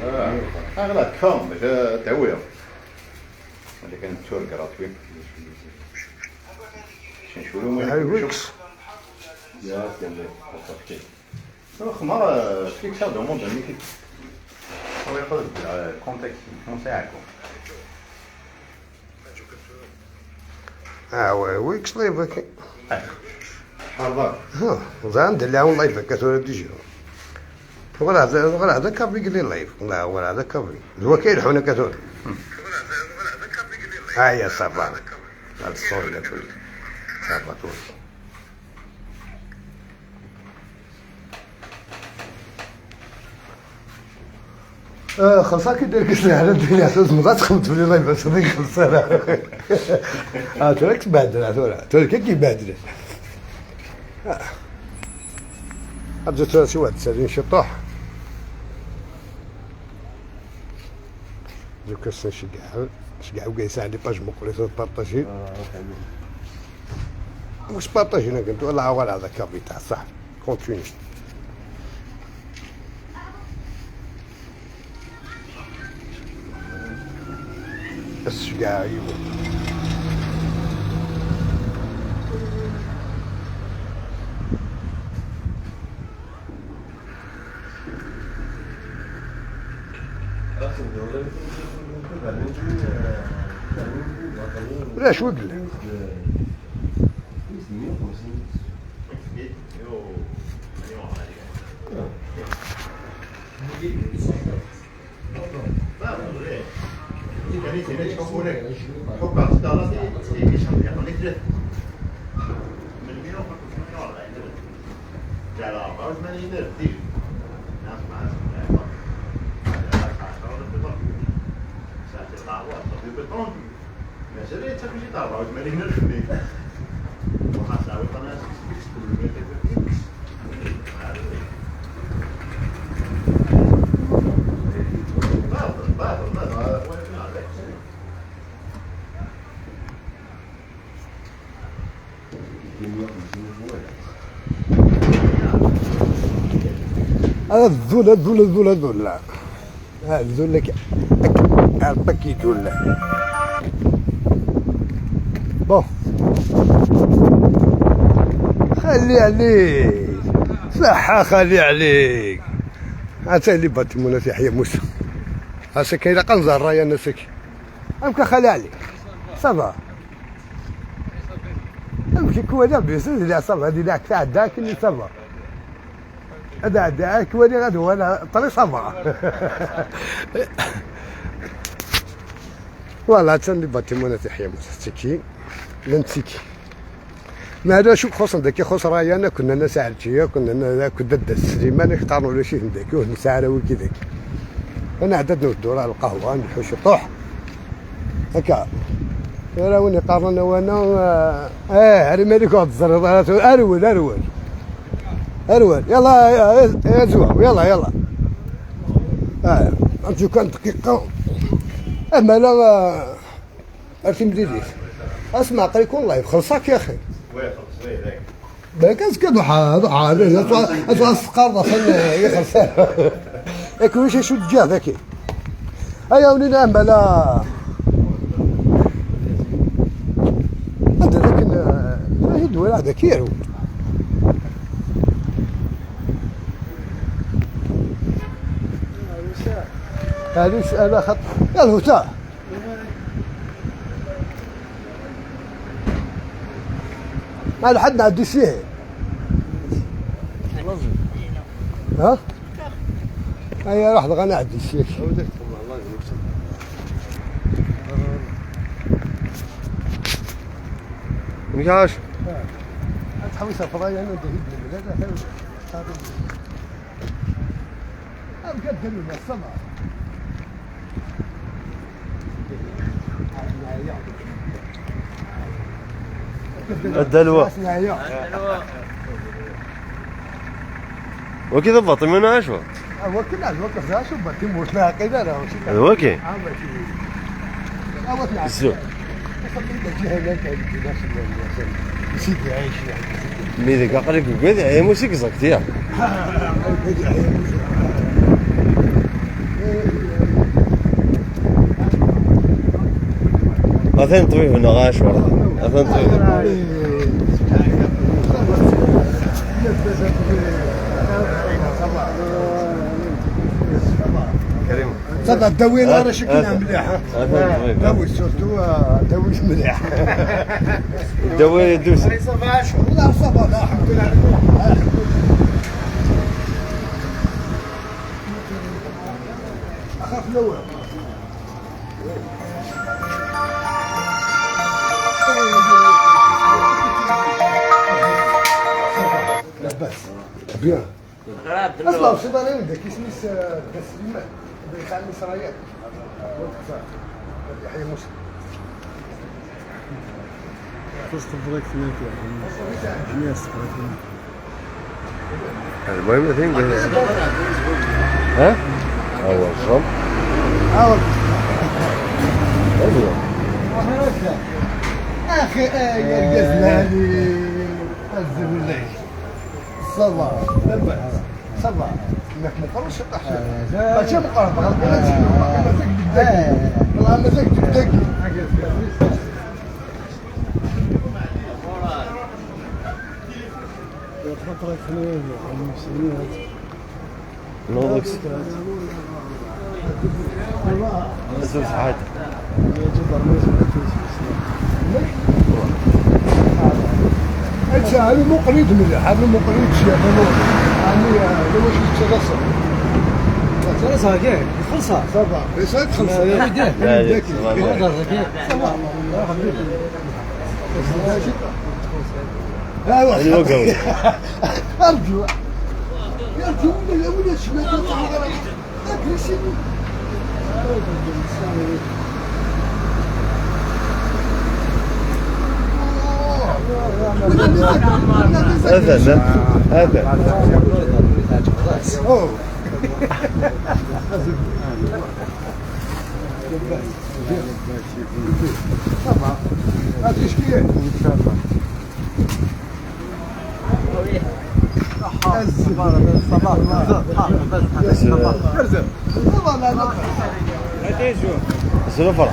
أغلى كم مش تعويض اللي كانت تور قراتوي شنشولو ما هايويكس يا سيدي خمار فيك شاد au monde ميكي هو ياخذ كونتاكت نساعدكم ويكس لايفك حاضر زين دلعون لايفك كثر ديجي ولا هذا كافي قليل لايف لا ولا هذا كافي هو كاين حنا كثر يا صافا هذا الصور اللي تقول صافا تقول خلصك يدير كسر على الدنيا اساس ما تخمت في لايف بس هذيك خلصنا تراك تبادل تراك كي يبادل هذا ثلاثي واحد سالين شطوح دوك شكاع وكاع لي باج مقري بارطاجي واش بارطاجينا قلت والله ولا هذا كافي تاع صح كونتيني الشقاع ايوا لا شو قل هذا الذول لا هذا الذول لك الباكيت ولا بون خلي عليك صحة خلي عليك هذا اللي باتمونا في حياة موسى هسه كاينه قنزر رايا نسك امك خلي عليك صافا امشي كوالا بيس اللي صافا هذه داك تاع داك اللي صافا هذا داك ولي غدو انا طري صافا والله تسني باتمونا في حياة موسى تسكي لنتسكي ما هذا شوف خصنا ذاك خص رايانا كنا نساعد شيء كنا ذاك دد السليمان اختاروا ولا شيء ذاك ونساعدوا كذاك انا عددنا الدور على القهوه نحوش طوح هكا راوني قارنا وانا هاري مالك واحد الزرطات ارول يلا يا زواو يلا نمشيو كان دقيقه اما لا ارتي مديريس اسمع قال يكون لايف خلصك يا اخي كاس كادو هذا السقار اصلا يخلص ياك واش شو تجاه ذاك هيا ولينا بلا هذا ذاك هي الدول هذا كيرو هذا خط يا الهتا ما لحد نعدي فيه ها هيا راح غنعدي فيك مكاش تحوس فضايا انا دهيد من هذا بجد من السماء الدلوة وكذا بطي من عشوة وكذا الوقت ذا شو بطي موت لا كذا لا الوكي الزو ميدك أقرب كذا هي موسيقى زكتيا أثن طويل من غاش ورد أثن طويل كريم صدق الدوي راه شكلها مليحه أثن طويل دوي سورتو دوي مليح الدواء يدوس لا صبا لا الحمد لله اخاف الاول لا بس بيان اصلا صدر عندك اسمي سليمان بيتاع المصريات يحيى موسى المهم اثنين ها؟ أول صم اخي يا جزلاني عز بالله صبا صبا انك مقرش الطحن ماشي مقرب والله مزاج دقي نوضكس اسوس حاجة انت هذا مقريد مليح هذا مقريد شيء يعني لو شفت تغسل خلصها كيف خلصها صبا بس هاي تخلصها الوقت ارجو يرجو من الشباب اكل هذا هذا طبعا هذا تشكيل سلو فرق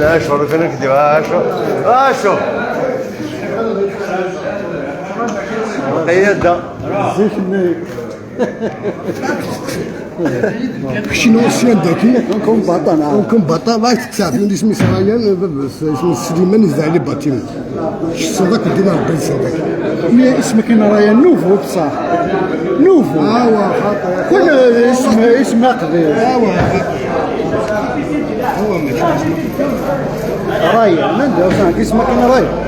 اشهر فينك دي اشهر قيادة شنو السيد ذكي نكون بطل ما تعرف من اسمي سرايان اسمي سليمان الزعلي باتيم صدق دينا بن صدق مي اسمك انا رايا نوفو بصح نوفو خاطر كل اسم قدير هو ماشي رايا من ده اسمك انا رايا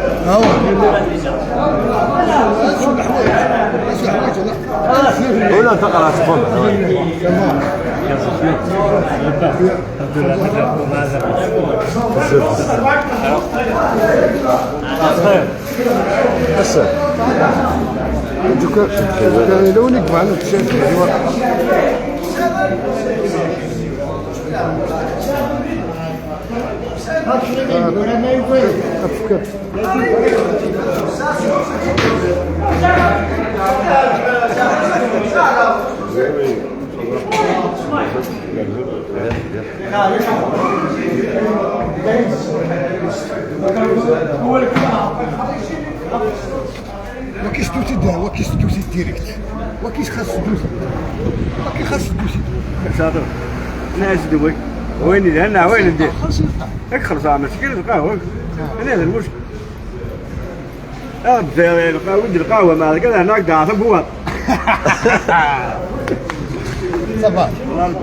ولا تقرا تفضل كان لو نقبع على التيشيرت وكيش دوسي ده وكيش دوسي ديريكت وكيش خاص دوسي وكي خاص دوسي شاطر ناس دوي وين اللي هنا وين ندير اخر صار مسكين القهوه هنا هذا المشكل ابدا ودي القهوه ما كذا هناك داعس بوط صباح والله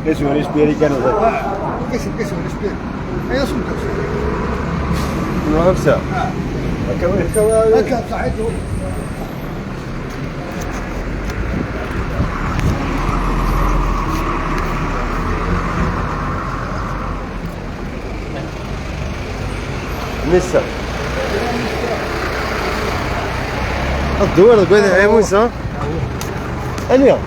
قيس وريش بيري كانوا كيس ونسبير اي اصلا من نفسه هكا صحيته نسا الدور قاعد يا موسى اليوم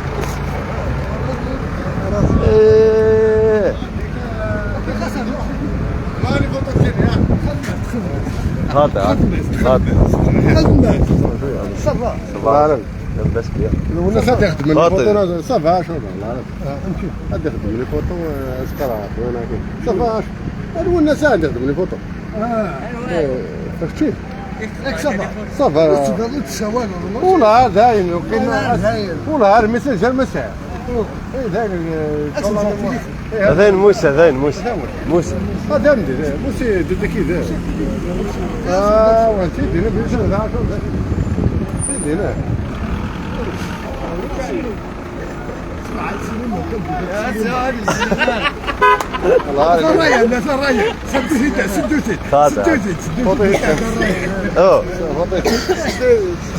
هذا صباح صباح بس كده والناس تخدم باطل. الفوطو صباح شو امشي تخدم الفوطو اسكرات وانا صباح والناس تخدم الفوطو فهمتي صباح ولا داين ولا المساج المساء هذين موسى موسى هذا ندير موسى ضد كذا وانت دينا بيجي هذا دينا الرايه الناس الرايه سدوتي اه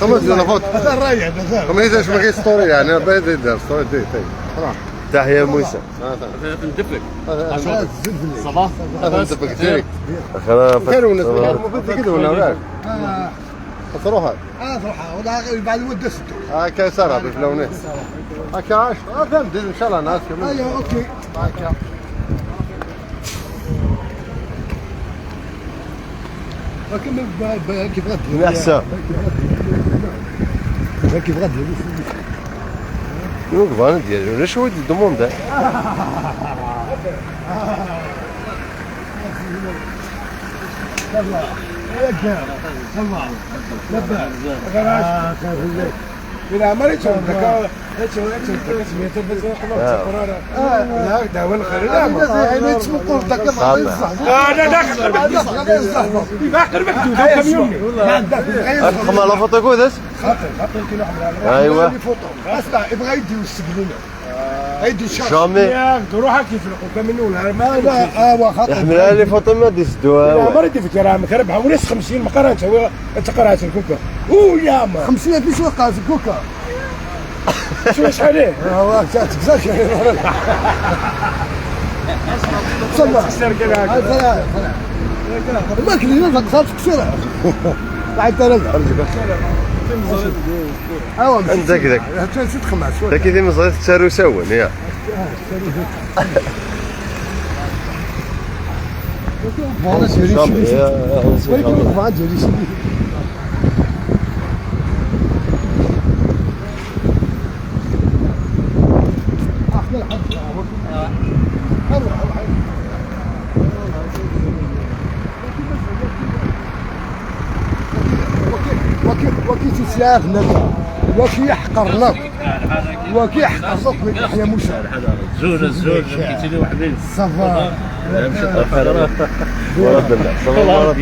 خمس فوت هذا الرايه ما يدش ما ستوري يعني بعد يدير ستوري دي تحية موسى هذا صباح هذا ندفق ديريكت خلاص كانوا المفروض كده ولا لا تروح ولا بعد مده ستة هكا صار بفلونين هكا عاش فهمت ان شاء الله ناس كمان ايوه اوكي هكا ولكن كيف غادي من احسن كيف غادي شنو كبان ديالو ولا شو ودي الضمون ده لا ما ريتش لا ده وين خير لا ما تسمقوا داك ارقم على فوتو كودس خاطر كيلو ايوه اسمع يبغى يدي السجلينه هيدي الشخص جامي تروح كيفرقوا كمنوا لا ايوا خاطر يحملها لي فوتو ما ديسدوها ما ردي في كلام كربها وليس 50 ما قرأت انت قرأت الكوكا يا ما 50 في سوق الكوكا شو عليه؟ والله تكسرش صلى ما كلي نفسك صار تكسرها بعد ترجع ايوا انت كذاك نسيت خماس ذاك اللي مزغيت تسارو سوا يا فوالا سيري ولكن فوالا سيري وكي تسافنا وكي يحقرنا وكي يحقرنا يحيى موسى الزوج كيتيني وحدين صفا ورد الله صباح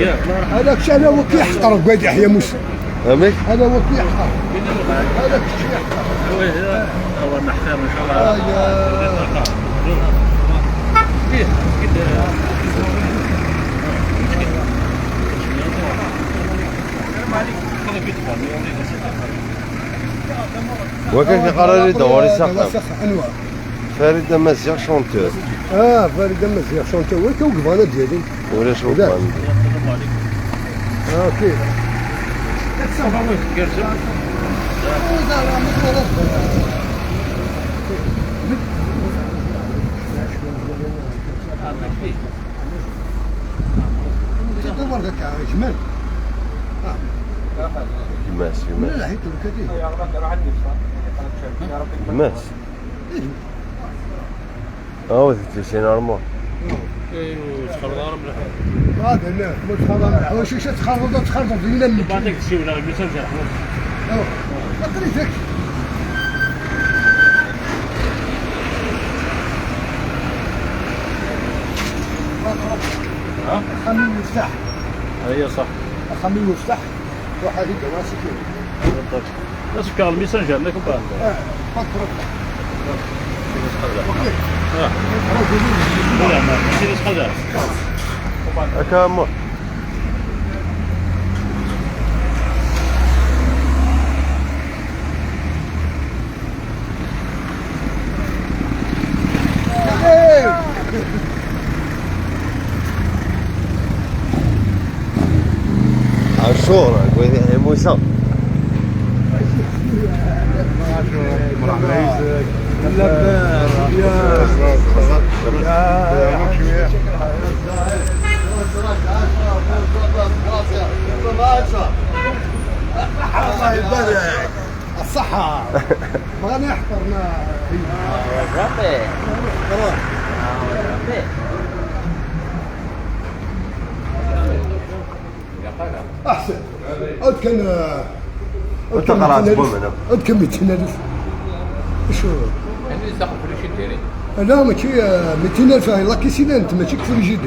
هذاك الشيء انا وكي يحقر قاعد يحيى موسى امك هذا وكي يحقر هذاك الشيء يحقر الله نحترم ان شاء الله وكيف قرر لي دواري سقف انواع فريد مزيغ شونتور فريد مزيغ شونتور وين كوقف انا ديالي ولا شو لا. كان اوكي هذاك جمال. يماس لا يماس لا هيك كذي. يماس هو تيشي نورمال هذا لا مش خلاص هو شو تخربط إلا اللي بعدك تشوف لا بيسجل ما قريتك. خمين مفتاح. هي صح خمين مفتاح. واحد هيك ماسك. بالضبط بس كان الميسنجر لكم بعد فكر. لا ما في خذا أكامل عاشور أقول موسى الله يبارك الصحة. بغينا يحضرنا أحسن. عاد كان وأنت قرأت بومنا عاد كان 200,000. شو؟ عندي داخل في الشيء ديالي لا ماشي 200,000 لا كيسينا انت ماشي كفر جديد.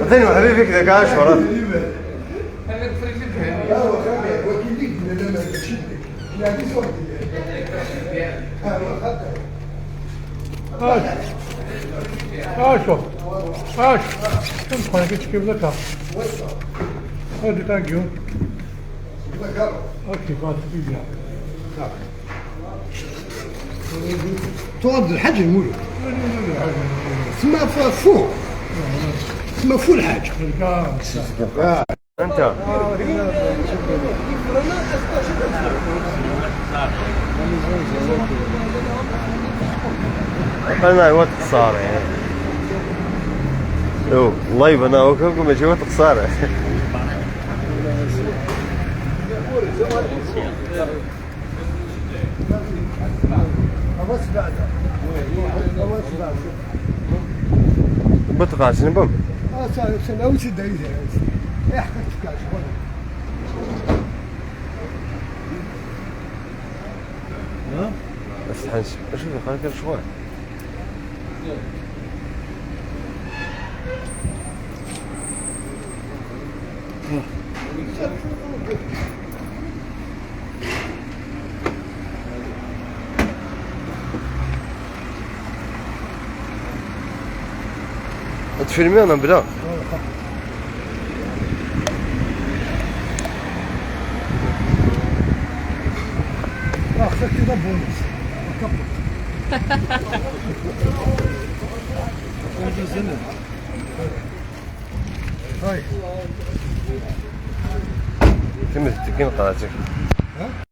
عطيني حبيبك ذاك عاشور هذاك في الشيء شوف كم خلينا كيف لك هذا تاجيو اوكي بعد فيديو تقعد الحاج المولد ثم فوق ثم فوق الحاج. أنت أنا وقت قصار يعني الله يبنا وكم ماشي وقت قصار بتقع شنو بم سنة دايزة يحكي كاش بس حنشوف اشوف خليك شوي تفيلمي انا بلا اخذت كذا بونس كم تكين قراتك